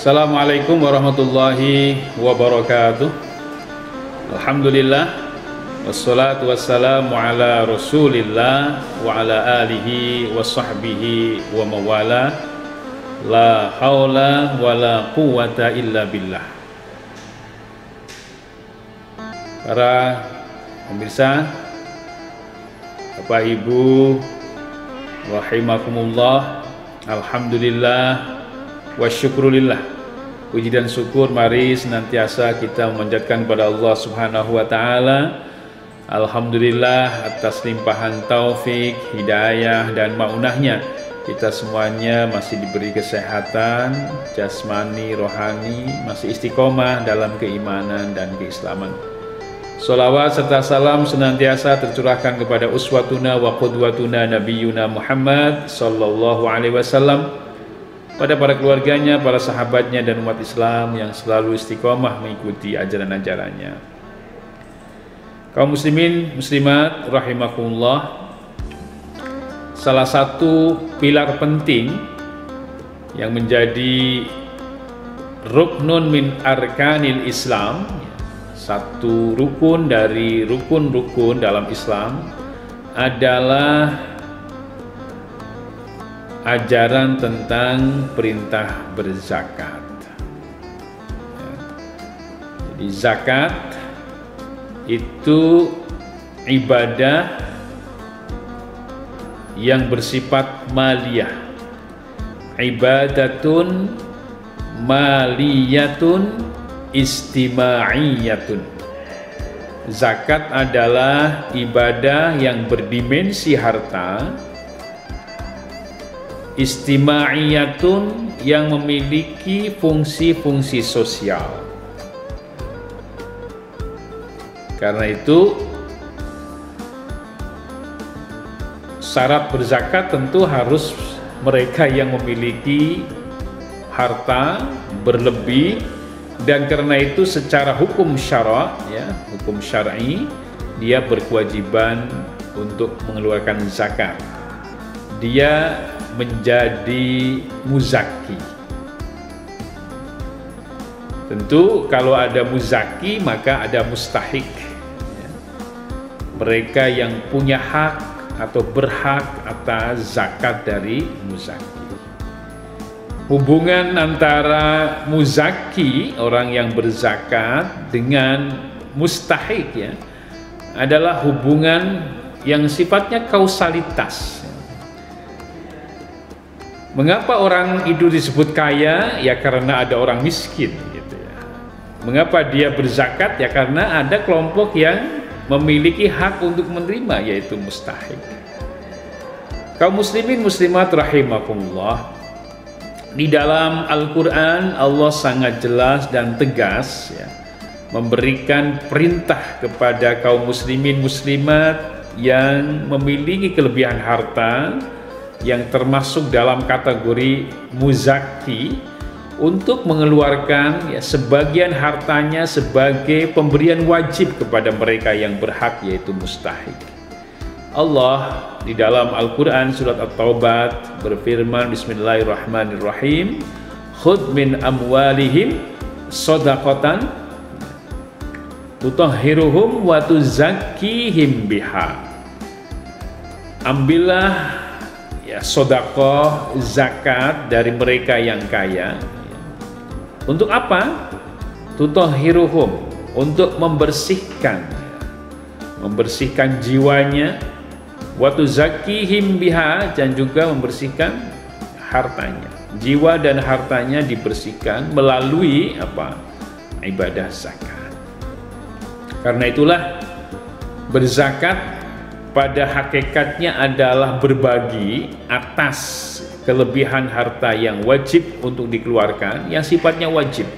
Assalamualaikum warahmatullahi wabarakatuh. Alhamdulillah, wassalatu wassalamu ala rasulillah wa ala alihi wa sahbihi wa mawala. La haula wa la quwata illa billah. Para pemirsa, Bapak Ibu rahimakumullah, alhamdulillah wa syukrulillah. Puji dan syukur mari senantiasa kita memanjatkan kepada Allah Subhanahu wa taala. Alhamdulillah atas limpahan taufik, hidayah dan maunahnya kita semuanya masih diberi kesehatan jasmani, rohani, masih istiqomah dalam keimanan dan keislaman. Sholawat serta salam senantiasa tercurahkan kepada uswatuna wa qudwatuna Nabiyuna Muhammad sallallahu alaihi wasallam, pada para keluarganya, para sahabatnya dan umat Islam yang selalu istiqomah mengikuti ajaran-ajarannya. Kaum muslimin muslimat rahimakumullah, salah satu pilar penting yang menjadi ruknun min arkanil Islam, satu rukun dari rukun-rukun dalam Islam adalah ajaran tentang perintah berzakat. Jadi zakat itu ibadah yang bersifat maliyah, ibadatun maliyatun istima'iyatun. Zakat adalah ibadah yang berdimensi harta, istima'iyatun yang memiliki fungsi-fungsi sosial. Karena itu syarat berzakat tentu harus mereka yang memiliki harta berlebih, dan karena itu secara hukum syara, ya, hukum syar'i, dia berkewajiban untuk mengeluarkan zakat. Dia menjadi muzaki. Tentu kalau ada muzaki maka ada mustahik, ya. Mereka yang punya hak atau berhak atas zakat dari muzaki. Hubungan antara muzaki, orang yang berzakat, dengan mustahik, ya, adalah hubungan yang sifatnya kausalitas. Mengapa orang itu disebut kaya? Ya karena ada orang miskin, gitu ya. Mengapa dia berzakat? Ya karena ada kelompok yang memiliki hak untuk menerima, yaitu mustahik. Kaum muslimin muslimat rahimakumullah, di dalam Al-Quran Allah sangat jelas dan tegas, ya, memberikan perintah kepada kaum muslimin muslimat yang memiliki kelebihan harta, yang termasuk dalam kategori muzaki, untuk mengeluarkan, ya, sebagian hartanya sebagai pemberian wajib kepada mereka yang berhak, yaitu mustahik. Allah di dalam Al-Quran surat At-Taubat berfirman, bismillahirrahmanirrahim, khudh min amwalihim shadaqatan tutahhiruhum wa tuzakkihim biha. Ambillah, ya, sedekah zakat dari mereka yang kaya. Untuk apa? Tutahhiruhum, untuk membersihkan jiwanya, wa tuzakkihim biha, dan juga membersihkan hartanya. Jiwa dan hartanya dibersihkan melalui apa? Ibadah zakat. Karena itulah berzakat pada hakikatnya adalah berbagi atas kelebihan harta yang wajib untuk dikeluarkan, yang sifatnya wajib.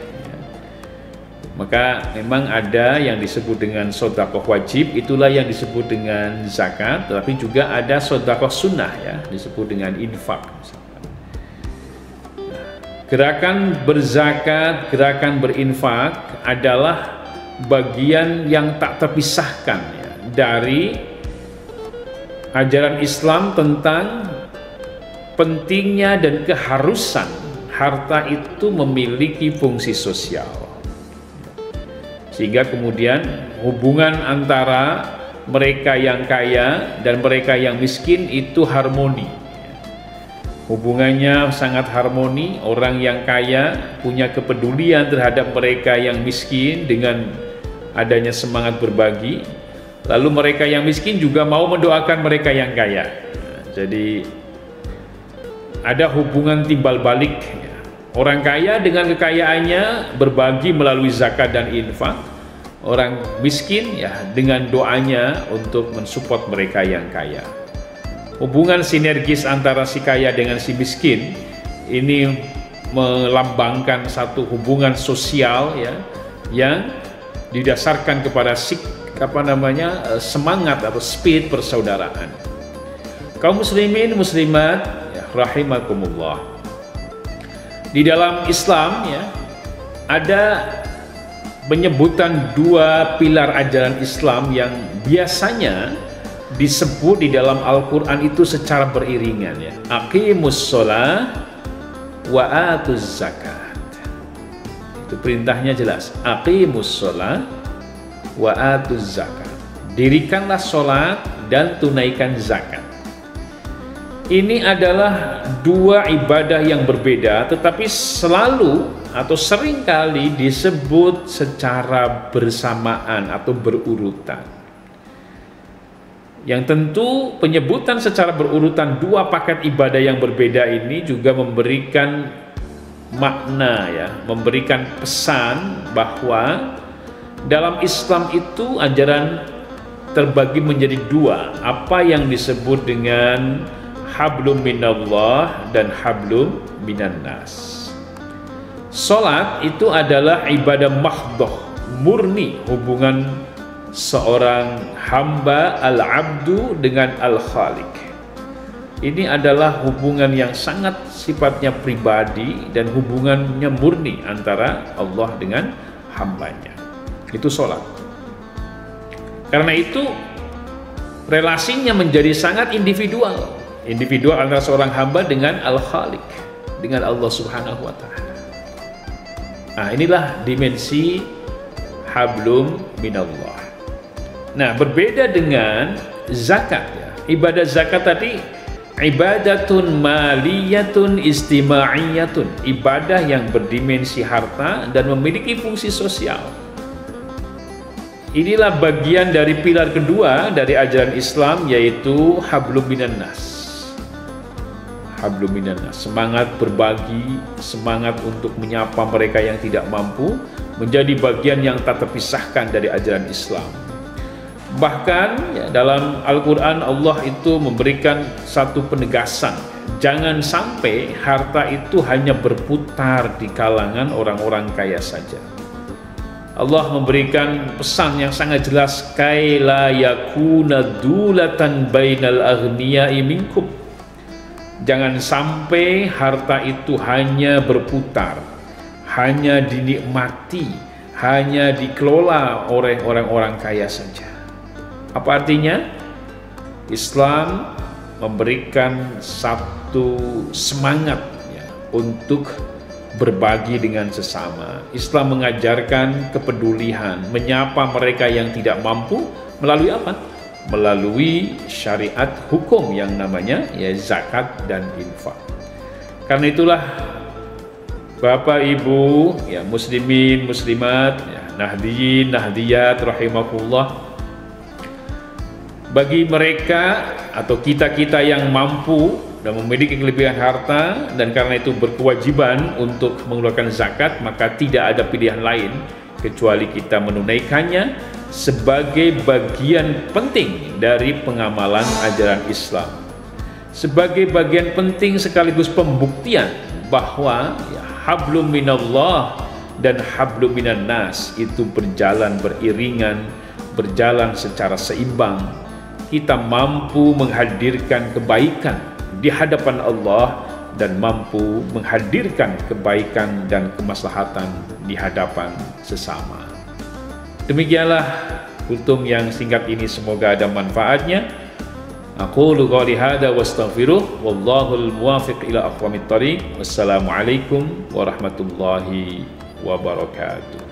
Maka memang ada yang disebut dengan sedekah wajib, itulah yang disebut dengan zakat, tapi juga ada sedekah sunnah, ya, disebut dengan infak. Gerakan berzakat, gerakan berinfak adalah bagian yang tak terpisahkan, ya, dari ajaran Islam tentang pentingnya dan keharusan harta itu memiliki fungsi sosial. Sehingga kemudian hubungan antara mereka yang kaya dan mereka yang miskin itu harmoni. Hubungannya sangat harmoni, orang yang kaya punya kepedulian terhadap mereka yang miskin dengan adanya semangat berbagi. Lalu mereka yang miskin juga mau mendoakan mereka yang kaya. Jadi ada hubungan timbal balik. Orang kaya dengan kekayaannya berbagi melalui zakat dan infak. Orang miskin ya dengan doanya untuk mensupport mereka yang kaya. Hubungan sinergis antara si kaya dengan si miskin ini melambangkan satu hubungan sosial ya yang didasarkan kepada semangat atau spirit persaudaraan. Kaum muslimin muslimat ya, rahimakumullah. Di dalam Islam ya ada penyebutan dua pilar ajaran Islam yang biasanya disebut di dalam Al-Quran itu secara beriringan ya. Aqimus sholah wa atuz zakat. Itu perintahnya jelas. Aqimus sholah wa atuz zakat. Dirikanlah sholat dan tunaikan zakat. Ini adalah dua ibadah yang berbeda, tetapi selalu atau seringkali disebut secara bersamaan atau berurutan. Yang tentu penyebutan secara berurutan dua paket ibadah yang berbeda ini juga memberikan makna ya, memberikan pesan bahwa dalam Islam itu ajaran terbagi menjadi dua, apa yang disebut dengan hablum minallah dan hablum minannas. Salat itu adalah ibadah mahdhah, murni hubungan seorang hamba al-abdu dengan al-khaliq. Ini adalah hubungan yang sangat sifatnya pribadi dan hubungannya murni antara Allah dengan hambanya. Itu salat. Karena itu relasinya menjadi sangat individual. Individual antara seorang hamba dengan Al-Khaliq, dengan Allah Subhanahu wa Ta'ala. Nah, inilah dimensi hablum minallah. Nah, berbeda dengan zakat ya. Ibadah zakat tadi ibadatun maliyatun istima'iyatun, ibadah yang berdimensi harta dan memiliki fungsi sosial. Inilah bagian dari pilar kedua dari ajaran Islam, yaitu hablum minannas. Hablum minannas, semangat berbagi, semangat untuk menyapa mereka yang tidak mampu, menjadi bagian yang tak terpisahkan dari ajaran Islam. Bahkan ya, dalam Al-Quran Allah itu memberikan satu penegasan, jangan sampai harta itu hanya berputar di kalangan orang-orang kaya saja. Allah memberikan pesan yang sangat jelas, kai la yakuna dulatan bainal aghniyai minkum. Jangan sampai harta itu hanya berputar, hanya dinikmati, hanya dikelola oleh orang-orang kaya saja. Apa artinya? Islam memberikan satu semangat ya, untuk berbagi dengan sesama. Islam mengajarkan kepedulian, menyapa mereka yang tidak mampu melalui apa? Melalui syariat hukum yang namanya ya zakat dan infak. Karena itulah Bapak Ibu ya muslimin muslimat ya, nahdiyin nahdiyat rahimakumullah, bagi mereka atau kita-kita yang mampu dan memiliki kelebihan harta dan karena itu berkewajiban untuk mengeluarkan zakat, maka tidak ada pilihan lain kecuali kita menunaikannya sebagai bagian penting dari pengamalan ajaran Islam, sebagai bagian penting sekaligus pembuktian bahwa ya, hablum minallah dan hablum minannas itu berjalan beriringan, berjalan secara seimbang. Kita mampu menghadirkan kebaikan di hadapan Allah dan mampu menghadirkan kebaikan dan kemaslahatan di hadapan sesama. Demikianlah kultum yang singkat ini, semoga ada manfaatnya. Aqulu qouli hadza wastaghfiruh wallahul muwaffiq ila aqwamit thoriq. Wassalamualaikum warahmatullahi wabarakatuh.